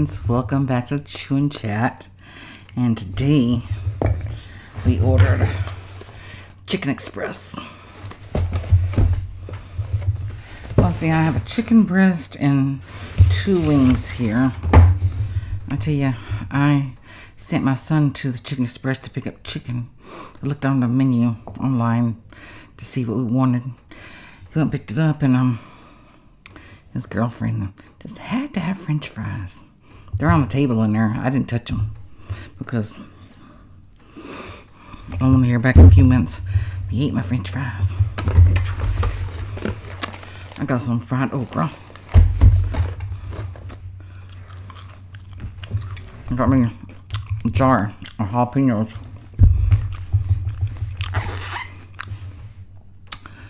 friends, welcome back to Chew&Chat. And today we ordered Chicken Express. Well, see, I have a chicken breast and 2 wings here. I tell you, I sent my son to the Chicken Express to pick up chicken. I looked on the menu online to see what we wanted. He went and picked it up, and his girlfriend just had to have French fries. They're on the table in there. I didn't touch them because I want to hear back in a few minutes. He ate my French fries. I got some fried okra. I got me a jar of jalapenos.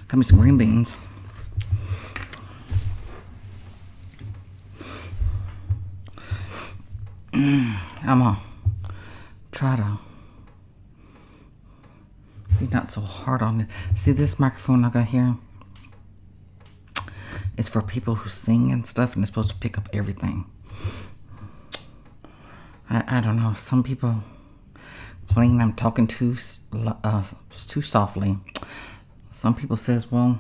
Got me some green beans. I'm gonna try to be not so hard on it. See, this microphone I got here, it's for people who sing and stuff, and it's supposed to pick up everything. I don't know. Some people claim I'm talking too softly. Some people says, well,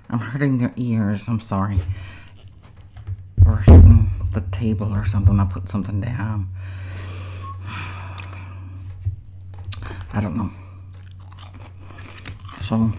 I'm hurting their ears. I'm sorry. Or hitting the table or something. I put something down. I don't know. So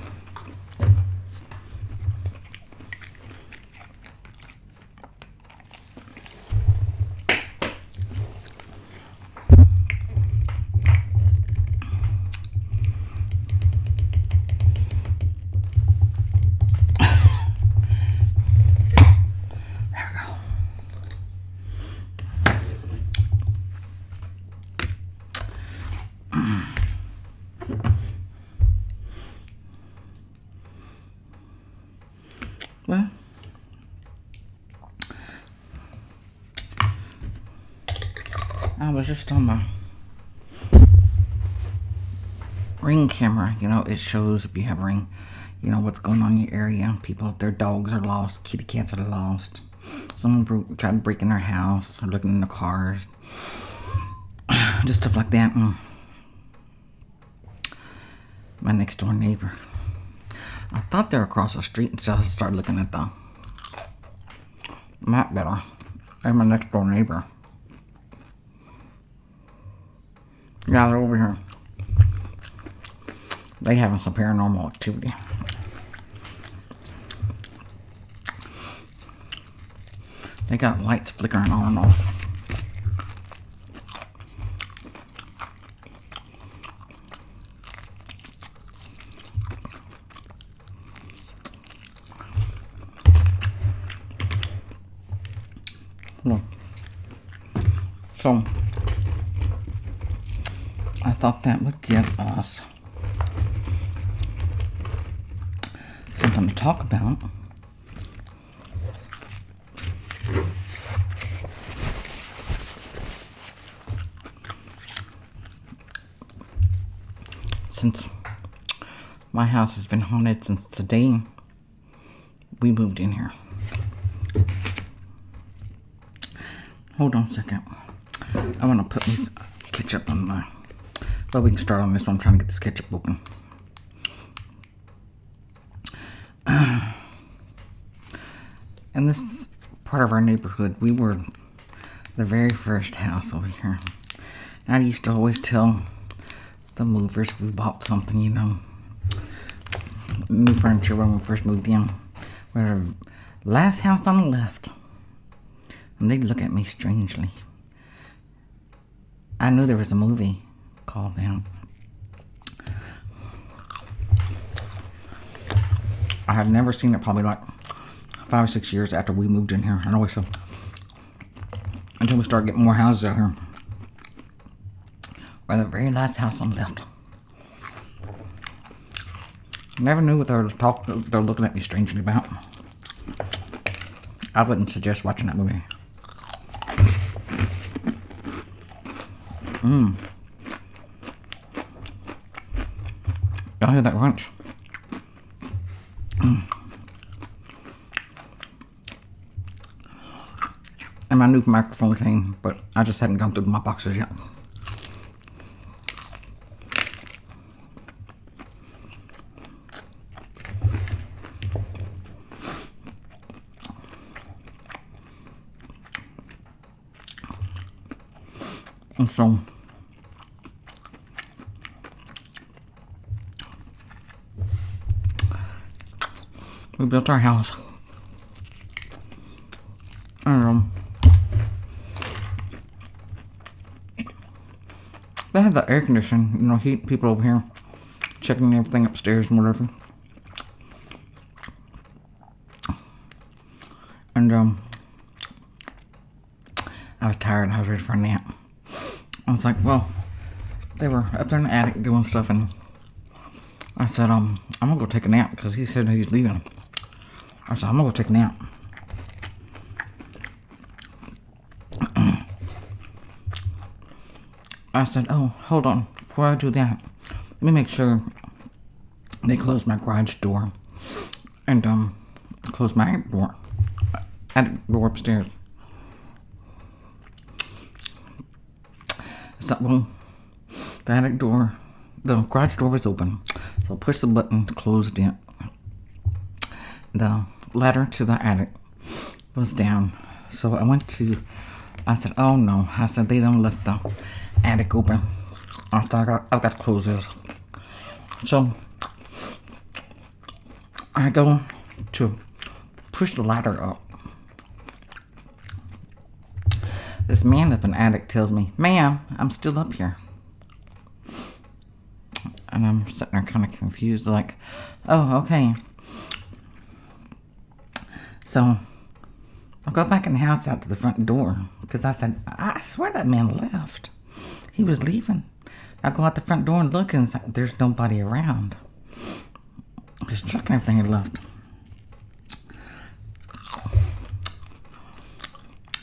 well, I was just on my Ring camera. You know, it shows if you have Ring, you know, what's going on in your area. People, their dogs are lost, kitty cats are lost. Someone tried to break in their house or looking in the cars. Just stuff like that. My next door neighbor, I thought they were across the street, and so I started looking at the map better. They're my next door neighbor. Yeah, they're over here. They having some paranormal activity. They got lights flickering on and off. So, I thought that would give us something to talk about. Since my house has been haunted since the day we moved in here. Hold on a second. I want to put this ketchup on my... Well, we can start on this one. I'm trying to get this ketchup open. In this part of our neighborhood, we were the very first house over here. I used to always tell the movers if we bought something, you know, new furniture when we first moved in. We're the last house on the left. And they'd look at me strangely. I knew there was a movie called that. I had never seen it probably like 5 or 6 years after we moved in here. I always said, until we started getting more houses out here. We're the very last house on the left. Never knew what they're looking at me strangely about. I wouldn't suggest watching that movie. Y'all hear that crunch? And my new microphone came, but I just hadn't gone through my boxes yet. And so we built our house. They had the air conditioning, you know, heat people over here, checking everything upstairs and whatever. And I was tired. I was ready for a nap. I was like, well, they were up there in the attic doing stuff, and I said, I'm gonna go take a nap because he said he's leaving. I said, I'm gonna go take a nap. I said, oh, hold on. Before I do that, let me make sure they close my garage door and close my attic door upstairs. So, well, the attic door, the garage door was open, so I pushed the button to close it. The ladder to the attic was down, so I said, oh no. I said, they done left the attic open. I thought I've got to close this. So I go to push the ladder up. This man up in the attic tells me, ma'am, I'm still up here. And I'm sitting there kind of confused, like, oh, okay. So I go back in the house out to the front door because I said, I swear that man left. He was leaving. I go out the front door and look, and there's nobody around. His truck and everything had left.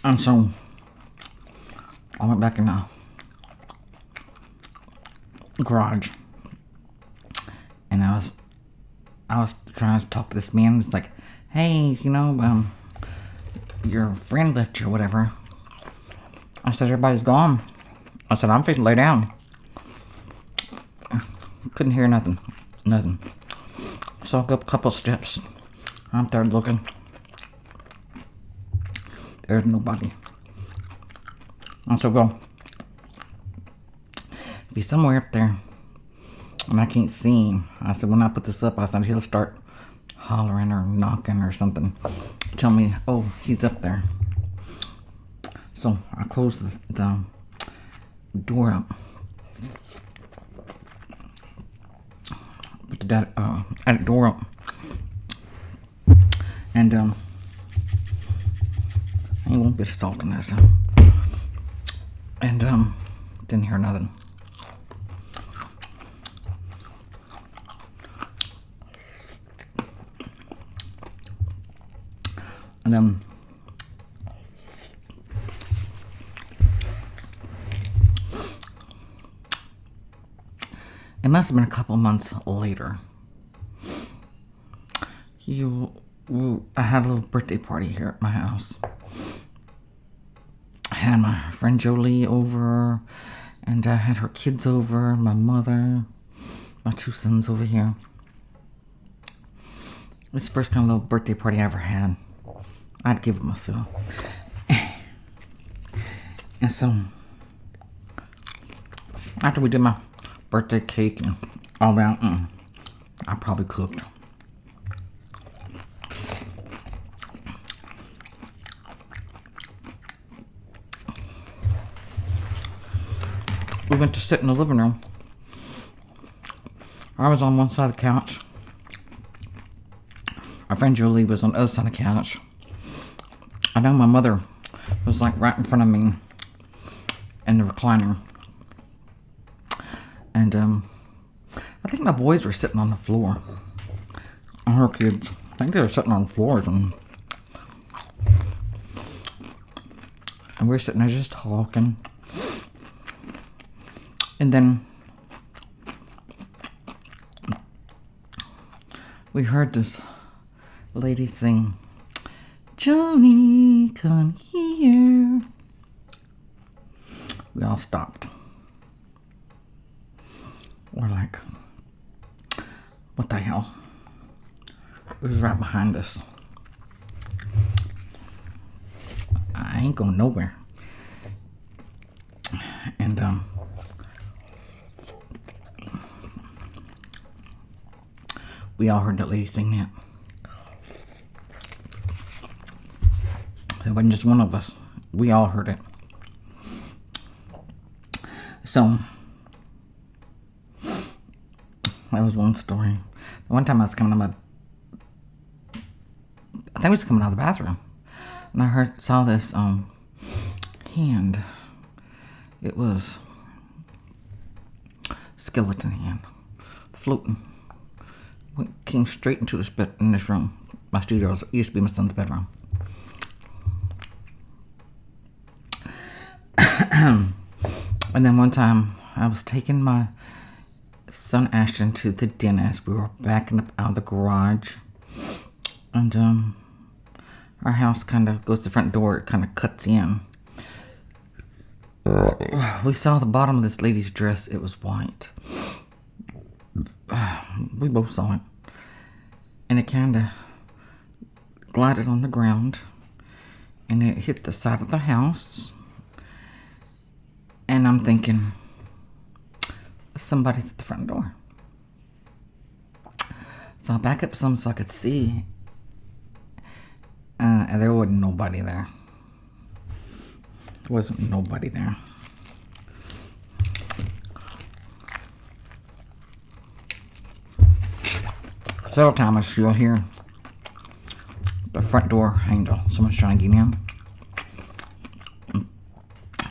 And so I went back in the garage, and I was trying to talk to this man. It's like, hey, you know, your friend left you or whatever. I said, everybody's gone. I said, I'm fixing to lay down. Couldn't hear nothing. So I go up a couple steps. I'm there looking. There's nobody. I said, well, if he's somewhere up there and I can't see him, I said, when I put this up, I said, he'll start hollering or knocking or something. Tell me, oh, he's up there. So I closed the door up. Put the attic door up. And I ain't one bit of salt in this. And didn't hear nothing. And then it must have been a couple months later. I had a little birthday party here at my house. I had my friend Jolie over, and I had her kids over, my mother, my two sons over here. It's the first kind of little birthday party I ever had. I'd give it myself. And so, after we did my birthday cake and all that, I probably cooked. We went to sit in the living room. I was on one side of the couch. My friend Julie was on the other side of the couch. I know my mother was like right in front of me in the recliner. And I think my boys were sitting on the floor. And her kids, I think they were sitting on the floors, and we were sitting there just talking. And then we heard this lady sing, Johnny, come here. here. We all stopped. We're like, what the hell? It was right behind us. I ain't going nowhere. And we all heard that lady sing that. It wasn't just one of us. We all heard it. So that was one story. One time I was coming out of I think I was coming out of the bathroom, and I saw this hand. It was skeleton hand floating. Came straight into this bed in this room. My studio used to be my son's bedroom. And then one time I was taking my son Ashton to the dentist. We were backing up out of the garage, and our house kind of goes to the front door. It kind of cuts in. We saw the bottom of this lady's dress. It was white. We both saw it. And it kind of glided on the ground. And it hit the side of the house. And I'm thinking, somebody's at the front door. So I back up some so I could see. And there wasn't nobody there. There wasn't nobody there. Several times you'll hear the front door handle. Someone's trying to get in.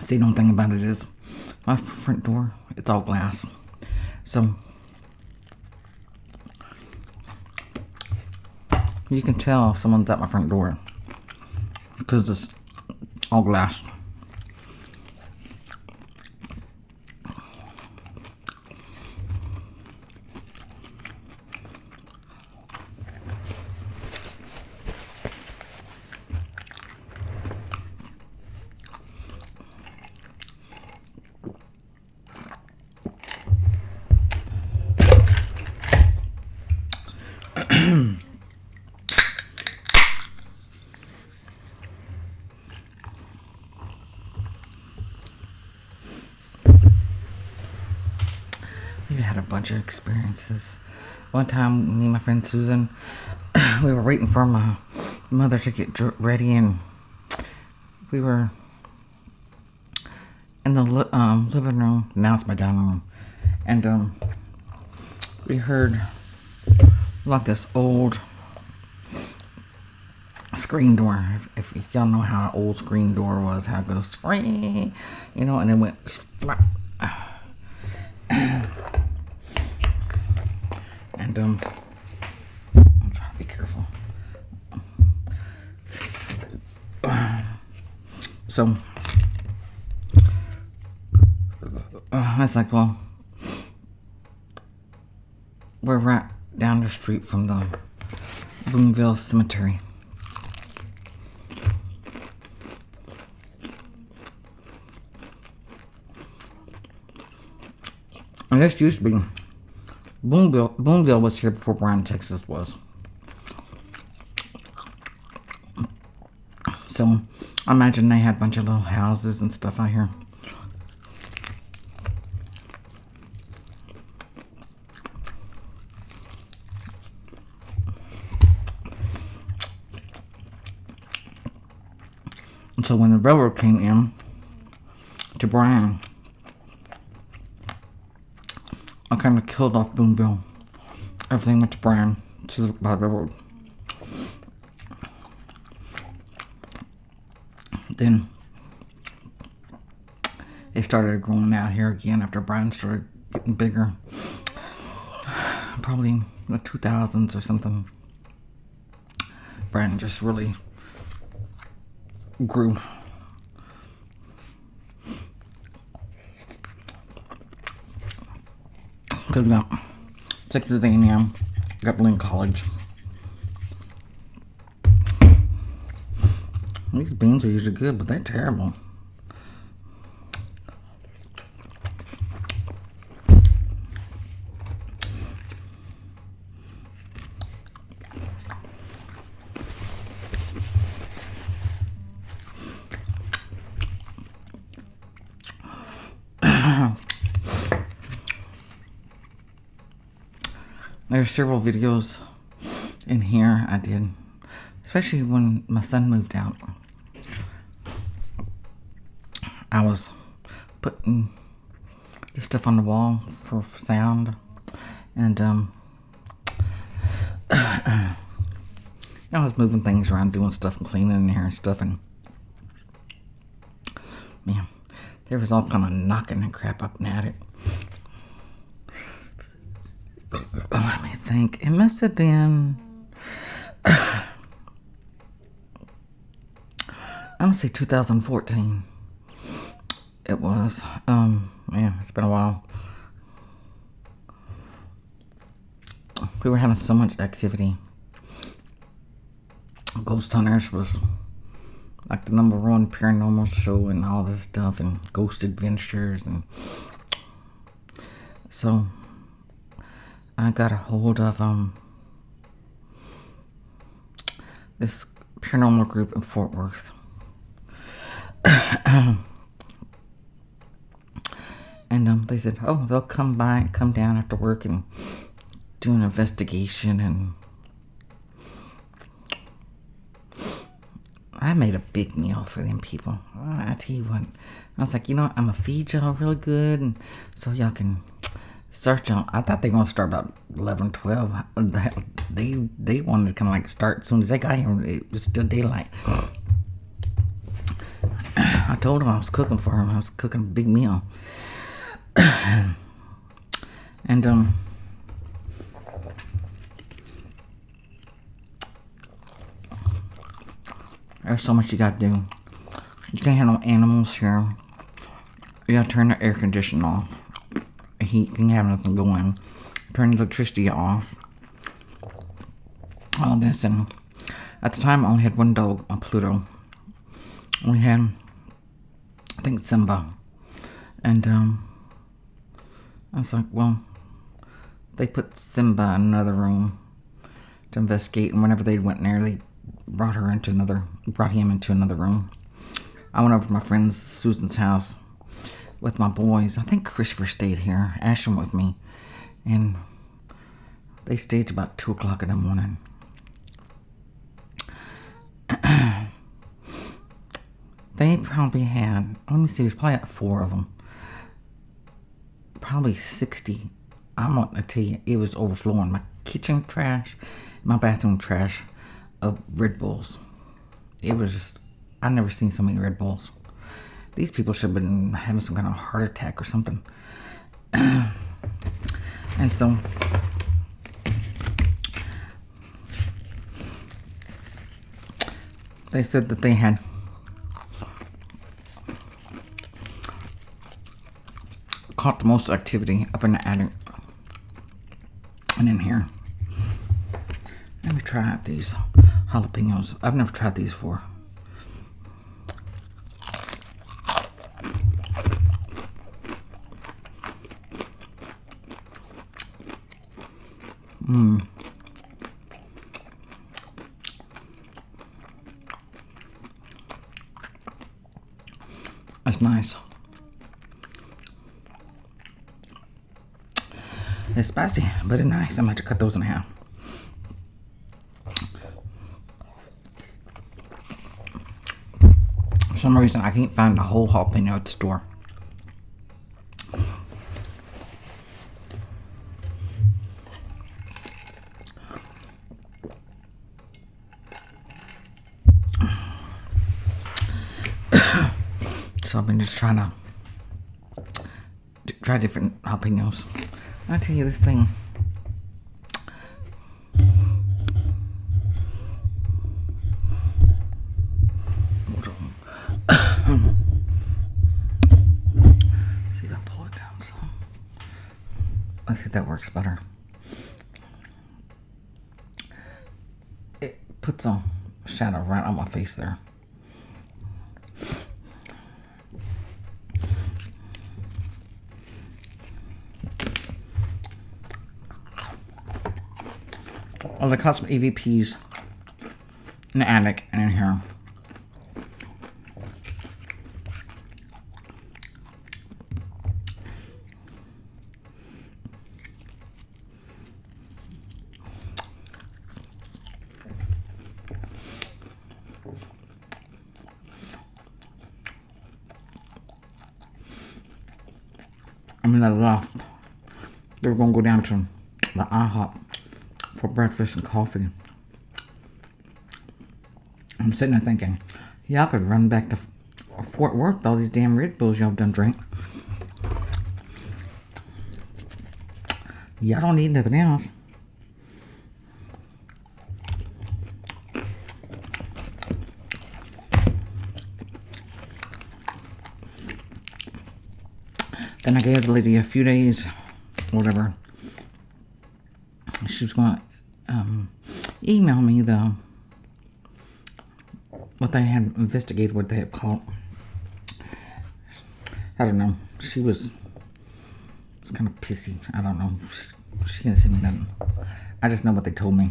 See, the only thing about it is my front door, it's all glass. So you can tell if someone's at my front door because it's all glass. We've had a bunch of experiences. One time, me and my friend Susan, we were waiting for my mother to get ready, and we were in the living room. Now it's my dining room, and we heard like this old screen door. If y'all know how an old screen door was, how it goes screen, you know, and it went flat. And I'm trying to be careful. So I was like, well, we're right down the street from the Boonville Cemetery. And this used to be Boonville was here before Bryan, Texas was. So I imagine they had a bunch of little houses and stuff out here. And so when the railroad came in to Bryan, I kind of killed off Boonville. Everything went to Bryan, by the railroad. Then they started growing out here again after Bryan started getting bigger. Probably in the 2000s or something. Bryan just really grew. Because we got Texas A&M, got Lynn College. These beans are usually good, but they're terrible. There's several videos in here I did, especially when my son moved out. I was putting this stuff on the wall for sound, and I was moving things around, doing stuff and cleaning in here and stuff, and man, there was all kind of knocking and crap up and at it. Let me think. It must have been, I'm gonna say 2014. It was. Man, it's been a while. We were having so much activity. Ghost Hunters was like the #1 paranormal show and all this stuff, and Ghost Adventures, and so I got a hold of this paranormal group in Fort Worth. And they said, oh, they'll come down after work and do an investigation. And I made a big meal for them people. I tell you what, I was like, you know what, I'm gonna feed y'all really good, and so y'all can start y'all. I thought they were gonna start about 11, 12. They wanted to kind of like start as soon as they got here. It was still daylight. I told them I was cooking for them. I was cooking a big meal. And there's so much you gotta do. You can't have no animals here. You gotta turn the air conditioning off. Heat can have nothing going. Turn the electricity off. All this, and at the time I only had one dog on Pluto. We had, I think, Simba. And I was like, well, they put Simba in another room to investigate, and whenever they went in there, they brought him into another room. I went over to my friend Susan's house with my boys. I think Christopher stayed here, Ashton with me, and they stayed about 2 o'clock in the morning. They probably had, let me see, there's probably 4 of them. Probably 60. I'm going to tell you, it was overflowing. My kitchen trash, my bathroom trash of Red Bulls. It was just, I've never seen so many Red Bulls. These people should have been having some kind of heart attack or something. And so they said that they had caught the most activity up in the attic and in here. Let me try out these jalapenos. I've never tried these before. That's nice. It's spicy, but it's nice. I'm going to cut those in half. For some reason, I can't find the whole jalapeno at the store. So I've been just trying to try different jalapenos. I tell you, this thing, hold on. See if I pull it down some. Let's see if that works better. It puts a shadow right on my face there. Oh, they caught some EVPs in the attic and in here. I mean, they left. They were going to go down to the IHOP for breakfast and coffee. I'm sitting there thinking, y'all could run back to Fort Worth, all these damn Red Bulls y'all done drink. Y'all don't need nothing else. Then I gave the lady a few days, whatever. She was going to email me what they had investigated, what they had caught. I don't know. She was kind of pissy. I don't know. She didn't send me nothing. I just know what they told me.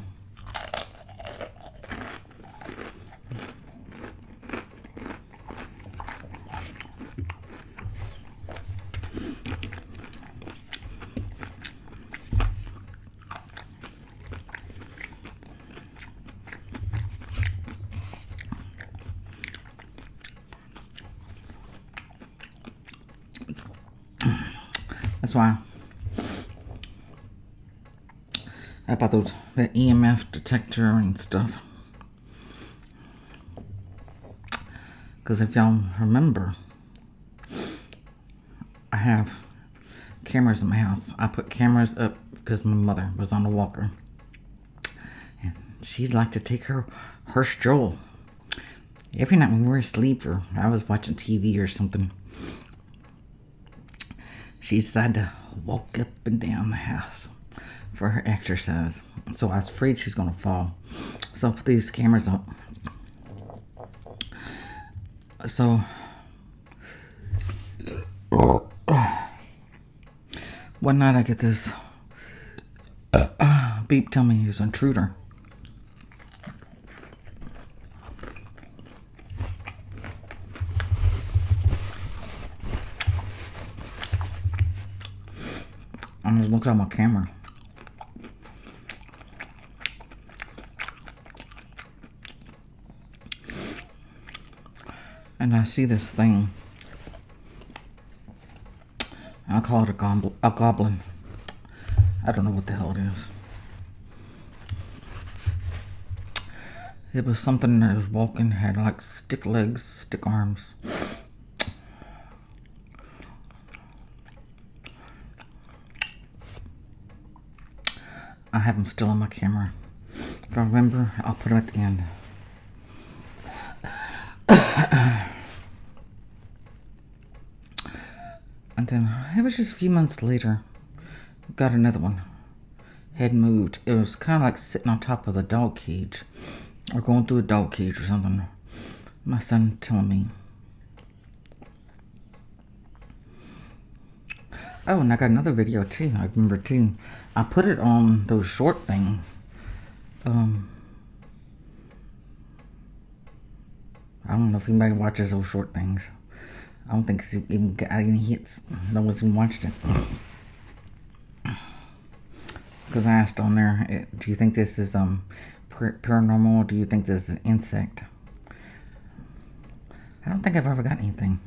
That's why I bought that EMF detector and stuff. Because if y'all remember, I have cameras in my house. I put cameras up because my mother was on a walker. And she'd like to take her stroll. Every night when we were asleep or I was watching TV or something, she decided to walk up and down the house for her exercise. So I was afraid she's going to fall. So I put these cameras up. So one night I get this beep telling me there's an intruder. I was looking at my camera. And I see this thing. I call it a goblin. I don't know what the hell it is. It was something that was walking, had like stick legs, stick arms. I have them still on my camera. If I remember, I'll put them at the end. And then it was just a few months later, got another one. Had moved. It was kind of like sitting on top of the dog cage, or going through a dog cage or something. My son telling me. Oh, and I got another video too. I remember too. I put it on those short things. I don't know if anybody watches those short things. I don't think it's even got any hits. No one's even watched it. Because I asked on there, do you think this is paranormal? Or do you think this is an insect? I don't think I've ever got anything.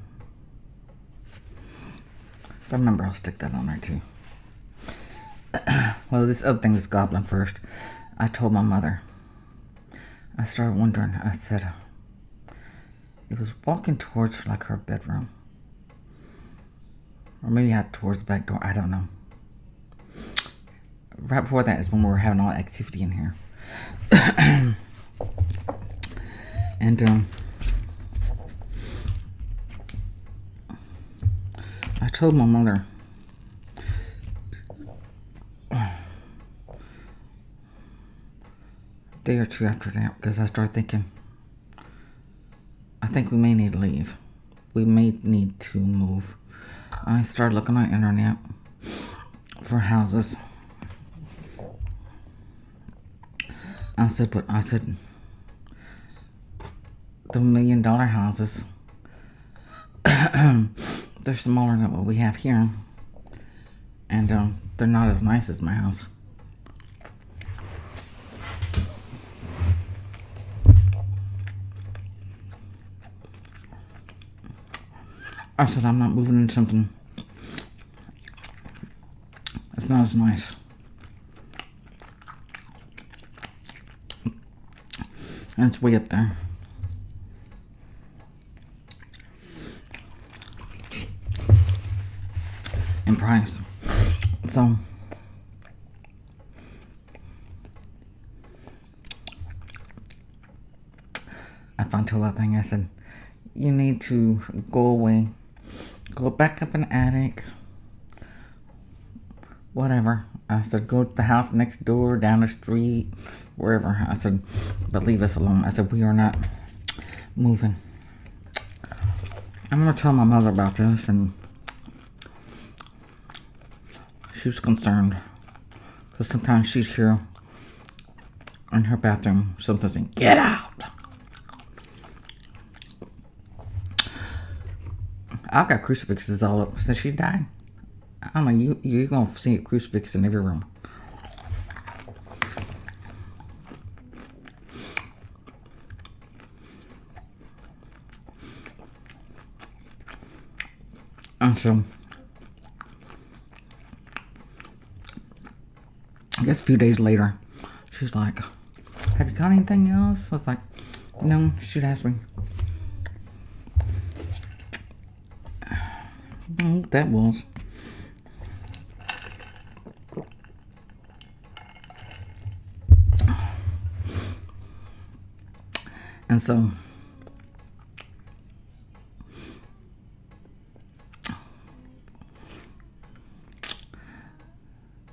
If I remember, I'll stick that on there too. Well, this other thing, this goblin first. I told my mother. I started wondering. I said, it was walking towards like her bedroom. Or maybe out towards the back door. I don't know. Right before that is when we were having all that activity in here. And I told my mother, a day or two after that, because I started thinking, I think we may need to leave. We may need to move. I started looking on the internet for houses. I said, the $1 million houses, they're smaller than what we have here. And they're not as nice as my house. I said, I'm not moving into something that's not as nice. And it's way up there. In price. So I found to that thing. I said, you need to go away. Go back up in the attic. Whatever. I said, go to the house next door, down the street, wherever. I said, but leave us alone. I said, we are not moving. I'm going to tell my mother about this, and she was concerned. Because sometimes she'd hear in her bathroom something saying, get out. I've got crucifixes all up since she died. I don't know, you're going to see a crucifix in every room. And so, I guess a few days later, she's like, have you got anything else? I was like, no, she'd ask me. That was. And so,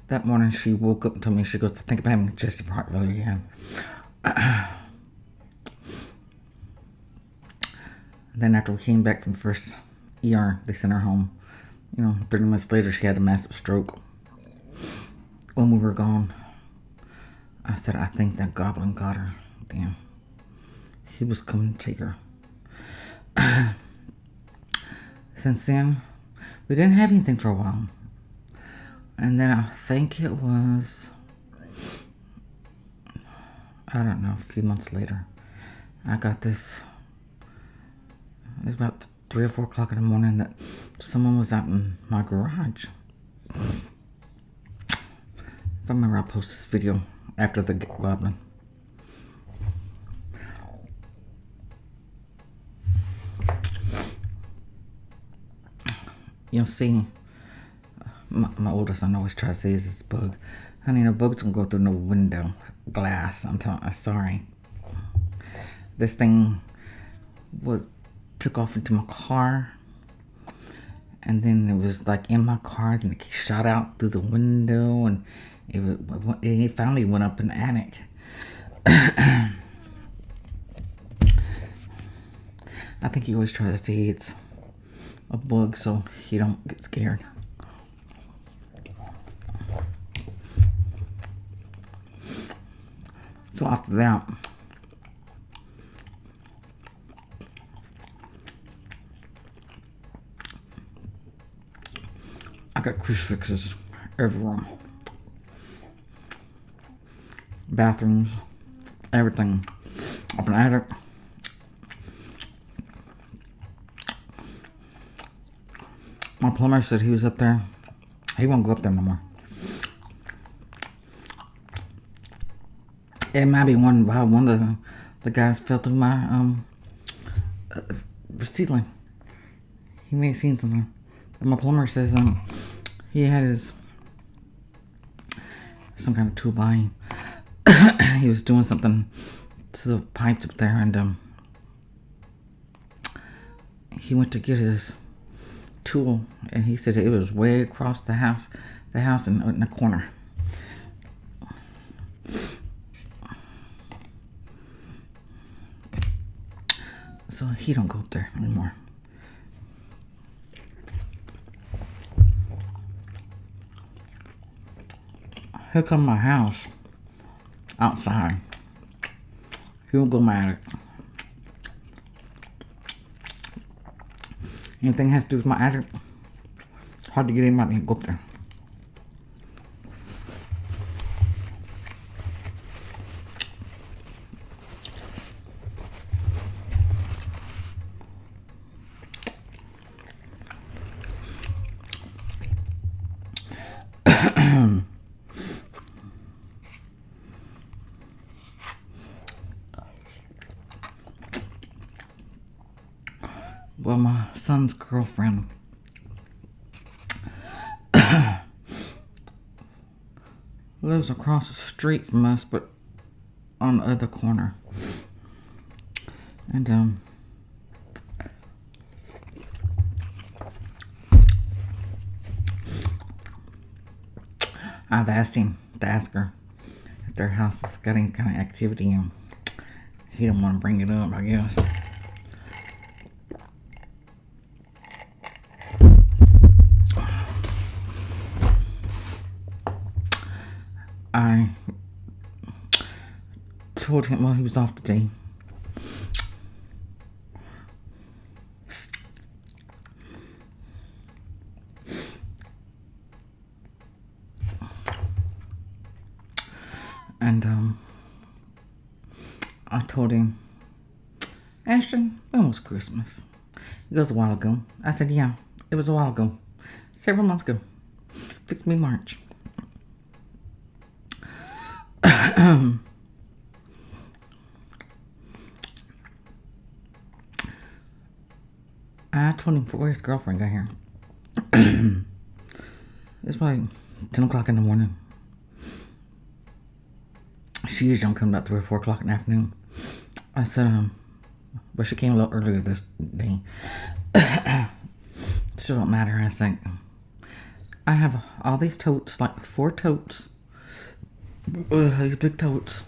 that morning she woke up and told me, she goes, I think I'm having congestive heart failure again. Then after we came back from the first ER, they sent her home. 30 minutes later, she had a massive stroke. When we were gone, I said, I think that goblin got her. Damn. He was coming to take her. Since then, we didn't have anything for a while. And then I think it was, I don't know, a few months later, I got this. It was about 3 or 4 o'clock in the morning that someone was out in my garage. If I remember, I'll post this video after the goblin. You'll see, my oldest son always tries to say is this bug. Honey, no bugs don't go through no window glass. I'm sorry. This thing took off into my car, and then it was like in my car, then it shot out through the window, and it finally went up in the attic. I think he always tries to say it's a bug so he don't get scared. So after that, I got crucifixes everywhere. Bathrooms, everything. Up in the attic. My plumber said he was up there. He won't go up there no more. It might be one of the guys fell through my ceiling. He may have seen something. And my plumber says he had some kind of tool by him. He was doing something to the pipes up there, and he went to get his tool, and he said it was way across the house in the corner. So he don't go up there anymore. Here come my house outside. Don't go my attic. Anything has to do with my attic, it's hard to get anybody to go up there. Well, my son's girlfriend lives across the street from us, but on the other corner. And I've asked him to ask her if their house has got any kind of activity, and he don't want to bring it up, I guess. I told him, well, he was off today. And I told him, Ashton, when was Christmas? He goes, a while ago. I said, yeah, it was a while ago. Several months ago. Fixed me March. I told him before his girlfriend got here. It's like 10 o'clock in the morning. She usually don't come about 3 or 4 o'clock in the afternoon. I said, but she came a little earlier this day. Still don't matter. I said, I have all these totes, like 4 totes. These big totes.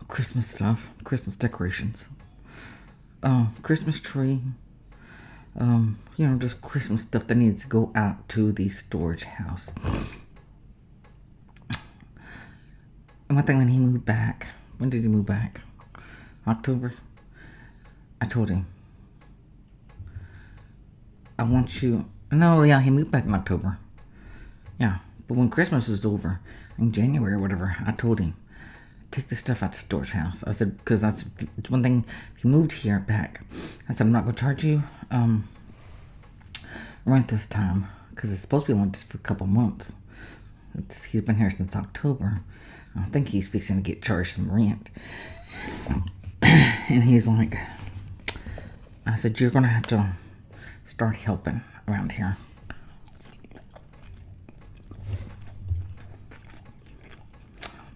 Christmas stuff. Christmas decorations. Christmas tree. Just Christmas stuff that needs to go out to the storage house. And one thing, when he moved back, when did he move back? October? I told him, I want you, no, yeah, he moved back in October. Yeah, but when Christmas is over, in January or whatever, I told him, take this stuff out to the storage house. I said, because that's one thing, he moved here back. I said, I'm not going to charge you rent this time, because it's supposed to be only just for a couple months. He's been here since October. I think he's fixing to get charged some rent. And he's like, I said, you're going to have to start helping around here.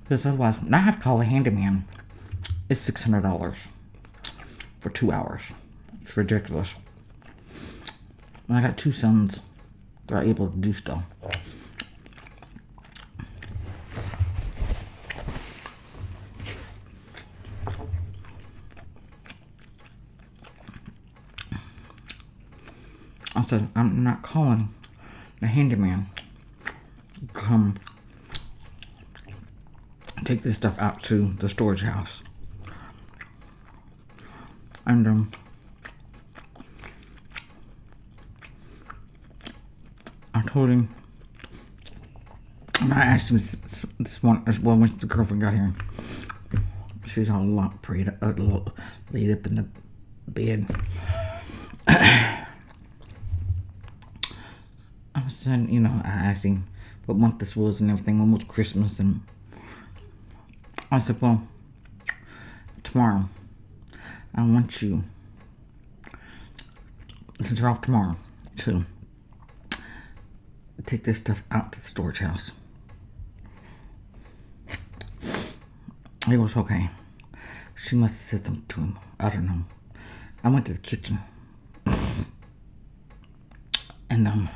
Because otherwise, now I have to call a handyman. It's $600 for 2 hours. It's ridiculous. And I got 2 sons that are able to do stuff. I said, I'm not calling the handyman to come take this stuff out to the storage house. And I told him, and I asked him this one as well when the girlfriend got here. She's all laid up in the bed. I said, I asked him what month this was and everything, when was Christmas, and I said, well, tomorrow, I want you, since you're off tomorrow, to take this stuff out to the storage house. He goes, okay. She must have said something to him. I don't know. I went to the kitchen. And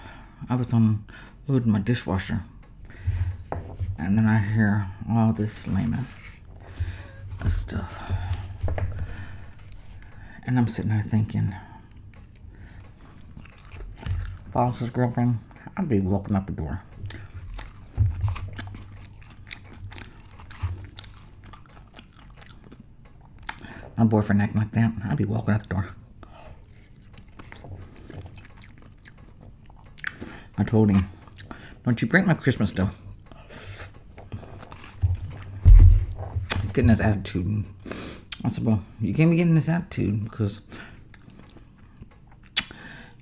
I was unloading my dishwasher. And then I hear all this slamming of stuff. And I'm sitting there thinking, if I was his girlfriend, I'd be walking out the door. My boyfriend acting like that, I'd be walking out the door. I told him, don't you break my Christmas stuff. He's getting this attitude. I said, well, you can't be getting this attitude because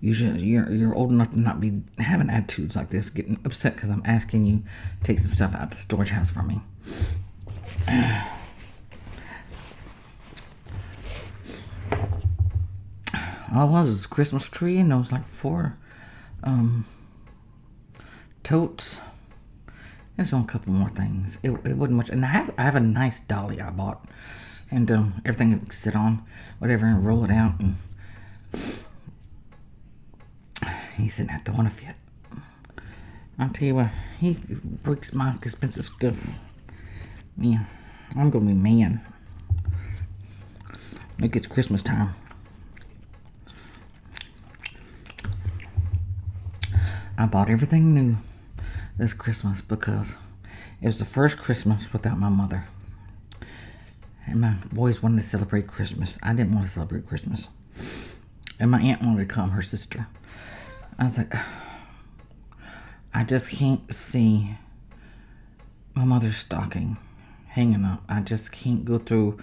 you're old enough to not be having attitudes like this, getting upset because I'm asking you to take some stuff out the storage house for me. All it was a Christmas tree, and there was like 4 totes. There's only a couple more things. It wasn't much. And I have a nice dolly I bought. And everything you can sit on, whatever, and roll it out. And he's sitting there throwing a fit. I'll tell you what, he breaks my expensive stuff. Yeah, I'm going to be man. It gets Christmas time. I bought everything new this Christmas because it was the first Christmas without my mother. And my boys wanted to celebrate Christmas. I didn't want to celebrate Christmas. And my aunt wanted to come, her sister. I was like, I just can't see my mother's stocking hanging up. I just can't go through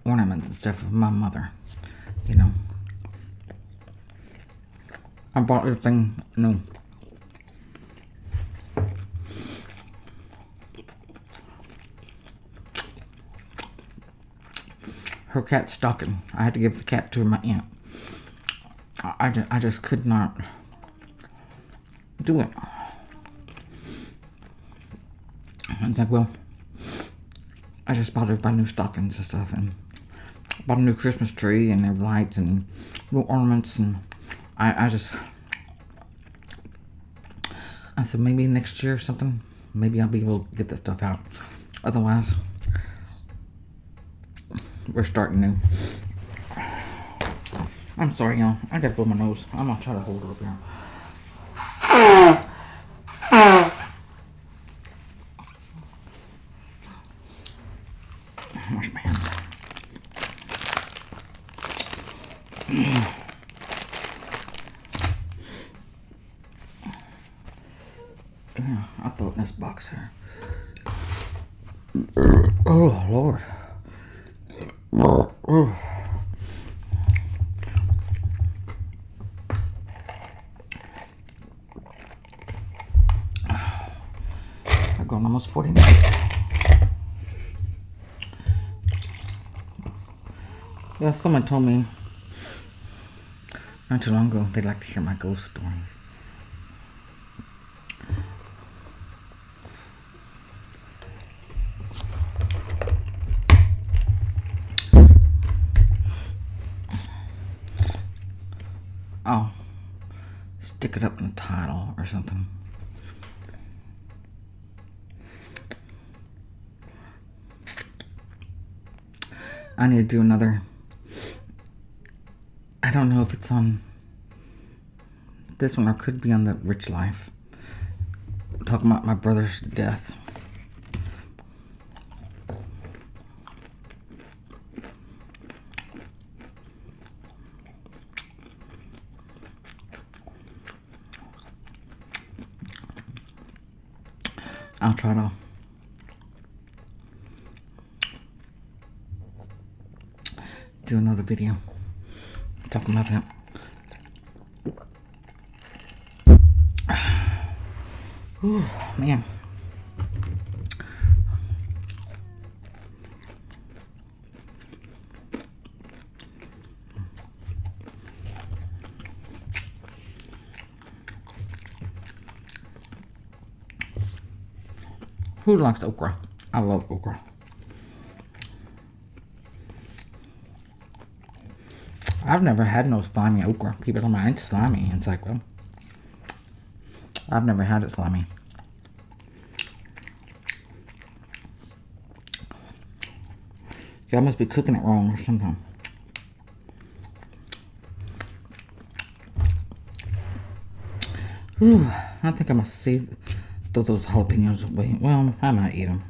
ornaments and stuff with my mother, you know. I bought everything new. Her cat's stocking. I had to give the cat to my aunt. I just could not do it. I was like, well, I just bought everybody new stockings and stuff, and bought a new Christmas tree and their lights and new ornaments, and I said maybe next year or something, maybe I'll be able to get that stuff out. Otherwise, we're starting new. I'm sorry, y'all. I gotta blow my nose. I'm gonna try to hold it up here. Wash my hands. Yeah, I'll throw it in this box here. Oh, Lord. Oh. I've gone almost 40 minutes. Yeah, someone told me not too long ago they'd like to hear my ghost stories. I'll stick it up in the title or something. I need to do another. I don't know if it's on this one or could be on the Rich Life. I'm talking about my brother's death. I'll try to do another video talking about that. Whew, man. Who likes okra? I love okra. I've never had no slimy okra. People tell me it's slimy. It's like, well, I've never had it slimy. Y'all must be cooking it wrong or something. Ooh, I think I must save those jalapenos away. Well, I might eat them.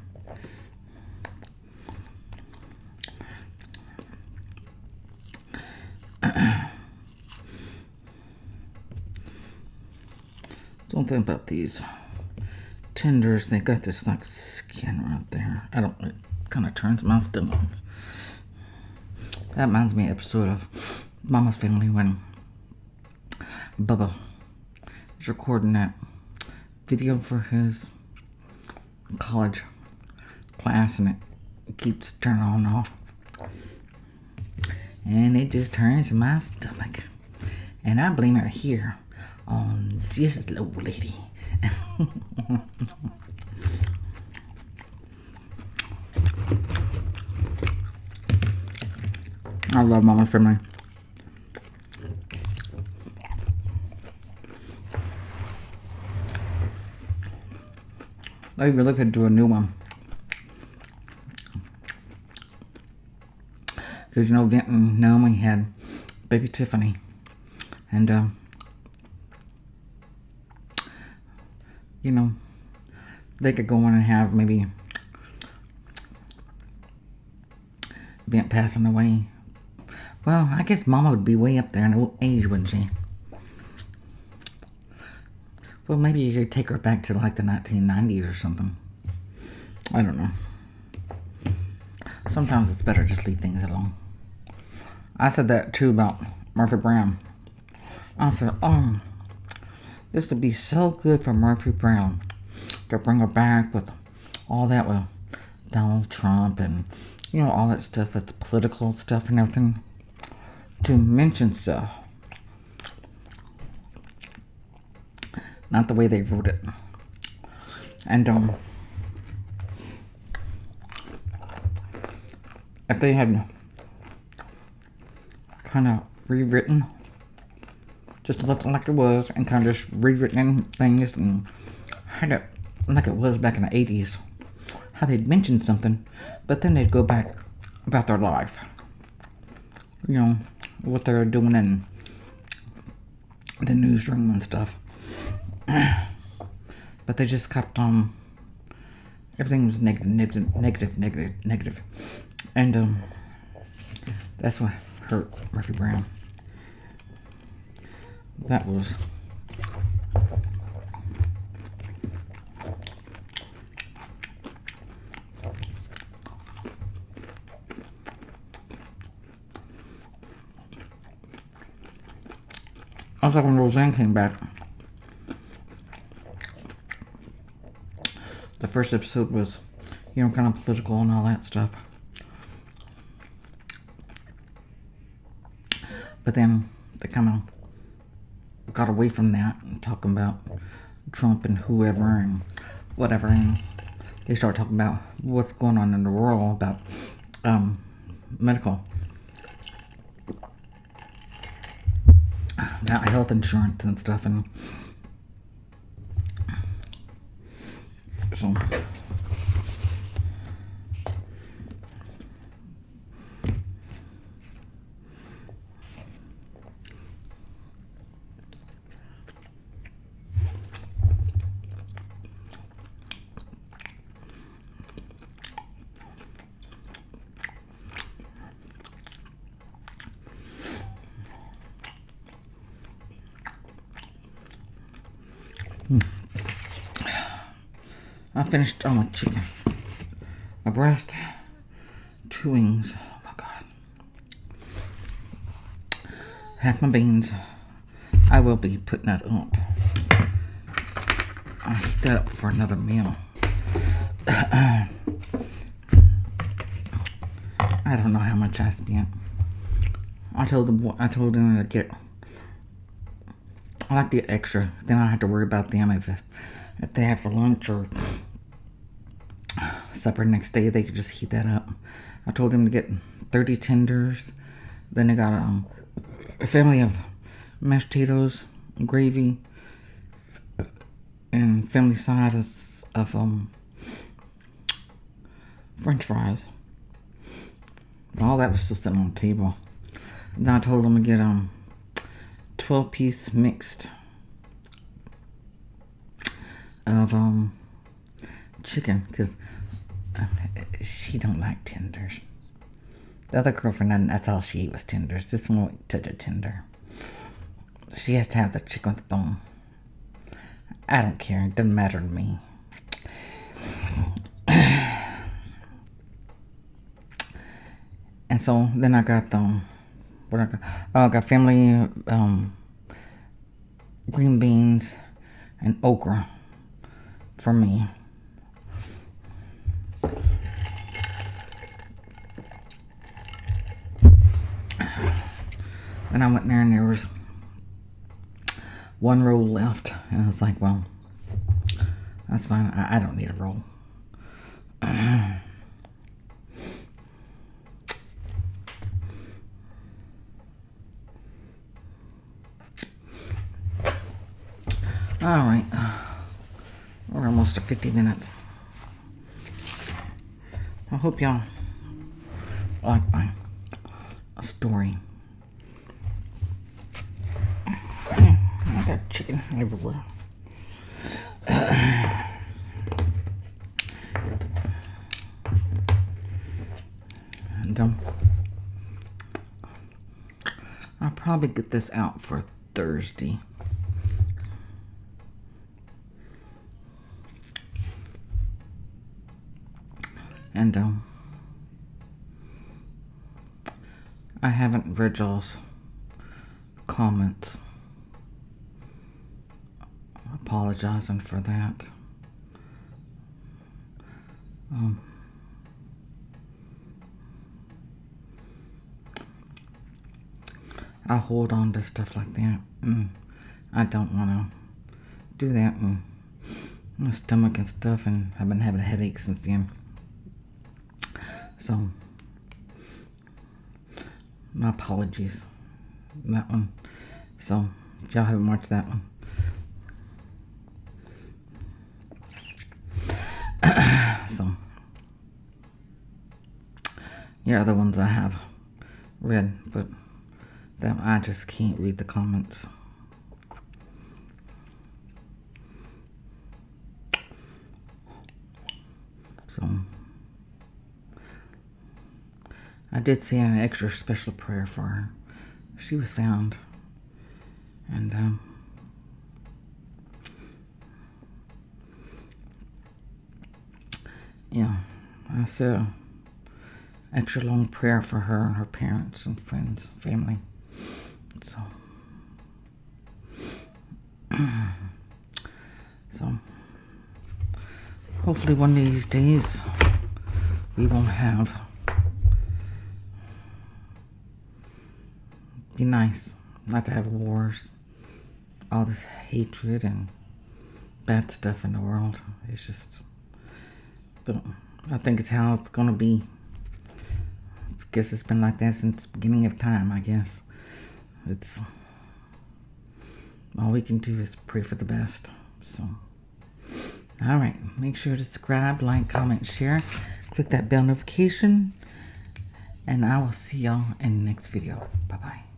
Don't think about these tenders. They got this like skin right there. It kind of turns my stomach. That reminds me of an episode of Mama's Family when Bubba is recording that video for his college class, and it keeps turning on and off. And it just turns my stomach. And I blame her here on this little lady. I love Mama's Family. They even look to do a new one. Because, you know, Vint and Naomi had baby Tiffany. And, you know, they could go on and have maybe Vint passing away. Well, I guess Mama would be way up there in old age, wouldn't she? Well, maybe you could take her back to like the 1990s or something. I don't know. Sometimes it's better just leave things alone. I said that too about Murphy Brown. I said, this would be so good for Murphy Brown to bring her back with all that with Donald Trump and, you know, all that stuff with the political stuff and everything. To mention stuff. Not the way they wrote it. And, if they had kind of rewritten just like it was and kind of just rewritten things and had it like it was back in the 80s, how they'd mention something, but then they'd go back about their life. You know, what they're doing in the newsroom and stuff. But they just kept on, everything was negative. And that's what hurt Murphy Brown. That was also when Roseanne came back. The first episode was, you know, kind of political and all that stuff. But then they kind of got away from that and talking about Trump and whoever and whatever. And they started talking about what's going on in the world about medical, about health insurance and stuff. And so I finished all my chicken. My breast, 2 wings. Oh my god. Half my beans. I will be putting that up. I'll heat that up for another meal. I don't know how much I spent. I told them to get. I like to get extra. Then I don't have to worry about them if they have for lunch or supper next day. They could just heat that up. I told them to get 30 tenders. Then they got a family of mashed potatoes, gravy, and family size of French fries. All that was still sitting on the table. Then I told them to get 12-piece mixed of chicken, because she don't like tenders. The other girlfriend, that's all she ate was tenders. This one won't touch a tender. She has to have the chicken with the bone. I don't care. It doesn't matter to me. And so then I got I got family green beans and okra for me. And I went in there and there was one roll left. And I was like, well, that's fine. I don't need a roll. Alright. We're almost at 50 minutes. I hope y'all like my story. I got chicken everywhere. And I'll probably get this out for Thursday. And I haven't read y'all's comments. Apologizing for that. I hold on to stuff like that. I don't want to do that. My stomach and stuff, and I've been having headaches since then. So, my apologies on that one. So, if y'all haven't watched that one. So, yeah, other ones I have read, but that I just can't read the comments. So, I did say an extra special prayer for her. She was sound. And, yeah, I said an extra long prayer for her and her parents and friends, family. So, hopefully one of these days we won't have. Be nice not to have wars, all this hatred and bad stuff in the world. It's just, but I think it's how it's gonna be. I guess it's been like that since the beginning of time, I guess. It's all we can do is pray for the best. So, all right, make sure to subscribe, like, comment, share, click that bell notification, and I will see y'all in the next video. Bye-bye.